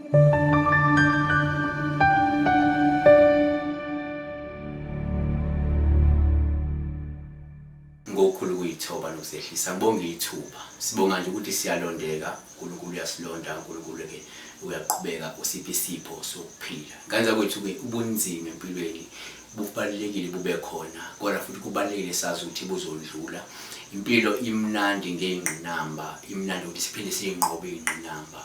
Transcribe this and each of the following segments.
Ngokhulu kuyithoba nokusehlisa ngibonga ithuba sibonga nje ukuthi siyalondeka uNkulunkulu uyasilonda uNkulunkulu ke uyaqhubeka usiphi isipho sokuphila kanza kwethu ke ubunzima empilweni bubalekile bube khona kodwa futhi kubalekile sazi ukuthi buzodlula impilo imnandi ngeyingqinamba imnandi ukuthi siphinde siyinqobe ingqinamba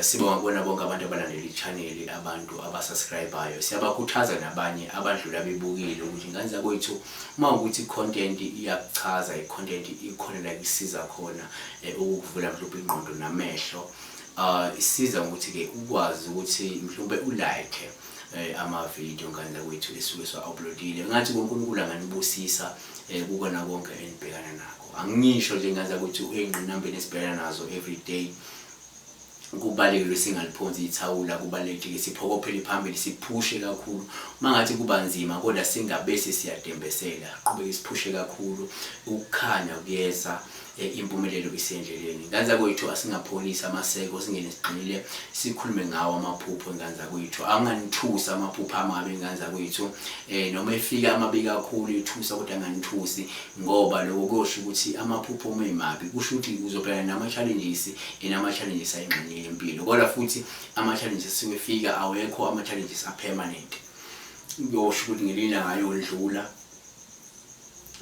sibonga kubona bonke abantu abalandela i-channel abantu abasubscribeayo siyabakhuthaza nabanye abadlula bebukile ukuthi nganza kwethu uma ukuthi content iyakuchaza i-content ikhona la isiza khona ukuvula mhlawumbe ingqondo namehlo isiza ukuthi ke ukwazi ukuthi mhlawumbe ulike ama video nganza kwethu esuke swa-uploadile ngathi uNkulunkulu anganibusisa kukona konke enibhekana nakho angisho nje nganza kwethu engqinambeni esibhekana nazo everyday kubalekile singaliphonsi ithawula kubalekile siphokophele phambili siphushe kakhulu mangathi kuba nzima kodwa singabese siyadembesela qhubeke siphushe kakhulu ukukhanya kuyeza impumelelo isendleleni nganza kwethu asingapholisa amaseko singene siqinile sikhulume ngawo amaphupho nganza kwethu anganithusa amaphupho amabi nganza kwethu noma efika amabi kakhulu ithusa kodwa anganithusi ngoba lokho kusho ukuthi amaphupho emabi kusho ukuthi uzobhekana nama-challenges ama-challenges ayingxenye impilo kodwa futhi ama-challenges siwefika awekho ama-challenges a-permanent yosho ukuthi ngelilanga ayodlula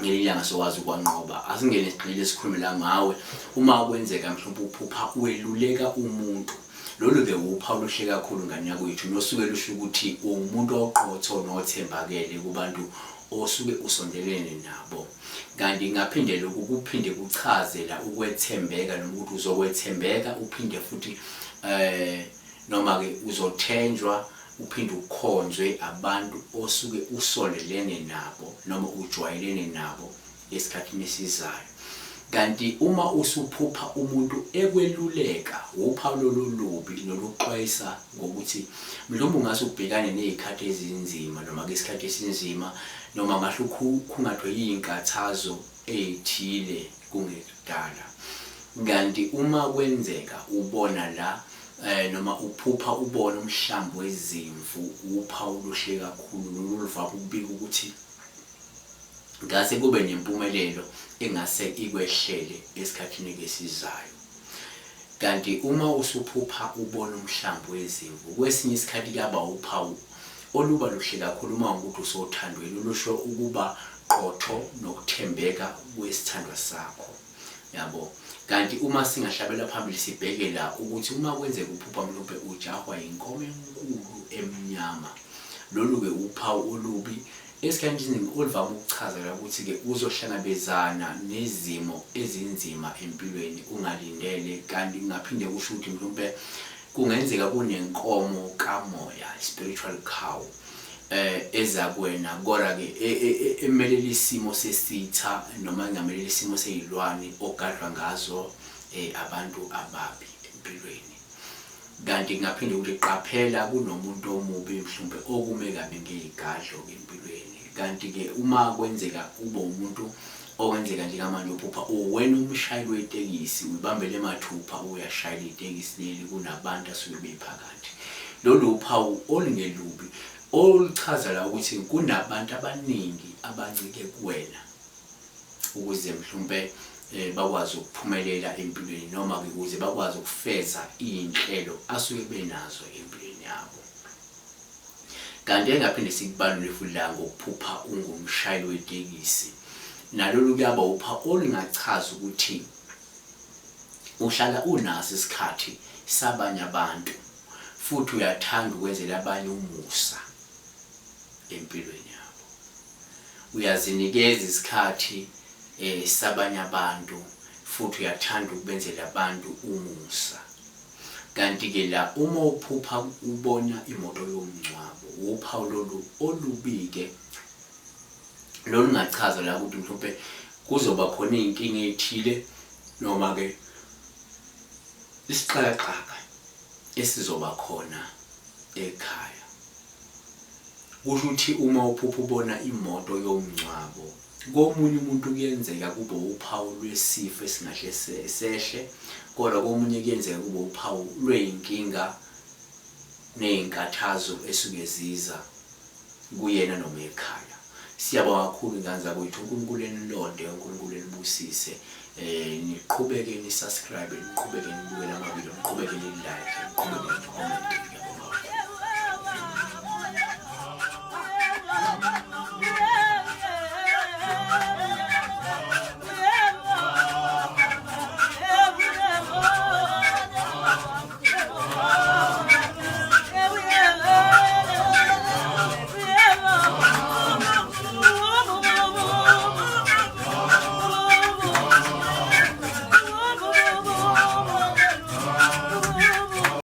ngelilanga sokwazi ukwanqoba asingene siqinile sikhulumela ngawe uma kwenzeka mhlawumbe uphupha weluleka umuntu lolu ke uphawu luhle kakhulu ngani yakwethu nosuke lusho ukuthi umuntu oqotho nothembakele kubantu osuke usondelene nabo kanti ngaphinde lokhu kuphinde kuchazela ukwethembeka noma ukuthi uzokwethembeka uphinde futhi noma ke uzothenjwa uphinde ukhonzwe abantu osuke usolelene nabo noma ujwayelene nabo esikhathini esizayo kanti uma usuphupha umuntu ekweluleka uphawu lolubi noluxwayisa ngokuthi mhlawumbe ungase ubhekane nezikhathi ezinzima noma ke isikhathi esinzima noma ngasho khungathwe yinkathazo ezithile kungekudala kanti uma kwenzeka ubona la noma uphupha ubona umhlambi wezimvu uphawu luhle kakhulu noluvama ukubika ukuthi ngase kube nempumelelo engase ikwehlele esikhathini esizayo kanti uma usuphupha ubona umhlambi wezimvu kwesinye isikhathi kuyaba uphawu oluba luhle kakhulu uma ukuthi usothandweni lusho ukuba qotho nokuthembeka kwesithandwa sakho yabo kanti uma singahlabela phambili sibhekela ukuthi uma kwenzeka uphupha mhlawumbe ujahwa inkomo enkulu emnyama lolu ke uphawu olubi esikhathini oluvama ukuchazela ukuthi ke uzohlangabezana nezimo ezinzima empilweni ungalindele kanti ngaphinde kusho ukuthi mhlawumbe kungenzeka kunenkomo kamoya spiritual cow ezakwena kodwa ke emelele isimo sesitha noma engamelele isimo seyilwane ogadwa ngazo abantu ababi empilweni kanti ngaphinde ukuthi qaphela kunomuntu omubi mhlawumbe okume kabi ngezigadlo empilweni kanti ke uma kwenzeka ube umuntu okwenzeka njengamanje uphupha wena umshayeli wetekisi ubambele emathupha uyashayela itekisi leli kunabantu asuke bephakathi lolu uphawu olingelubi oluchaza la ukuthi kunabantu abaningi abancike kuwena ukuze mhlawumbe bakwazi ukuphumelela empilweni noma ukuze bakwazi ukufeza izinhlelo asuke benazo empilweni yabo kanti engaphinde sikubalule futhi la ngokuphupha ungumshayeli wetekisi nalolu kuyaba upha olingachaza ukuthi uhlala unaso isikhathi sabanye abantu futhi uyathanda ukwenzela abanye umusa empilweni yabo uyazinikeza isikhathi sabanye abantu futhi uyathanda ukubenzela abantu umusa kanti ke la uma uphupha ubona imoto yomngcwabo uphawu lolu olubike lolungachaza la ukuthi mhlawumbe kuzoba khona inkinga ethile noma ke isiqhaqhaqa esizoba khona ekhaya kusho ukuthi uma uphupha ubona imoto yomngcwabo komunye umuntu kuyenzeka kube uphawu lwesifo esingahle sehle, kodwa komunye kuyenzeka kube uphawu lweyinkinga nezinkathazo esuke ziza kuyena noma ekhaya. Siyabonga kakhulu ingane zakwethu, uNkulunkulu enilonde, uNkulunkulu enibusise. Niqhubeke ni-subscribe, niqhubeke nibuke lama video, niqhubeke ni-like, niqhubeke ni-comment.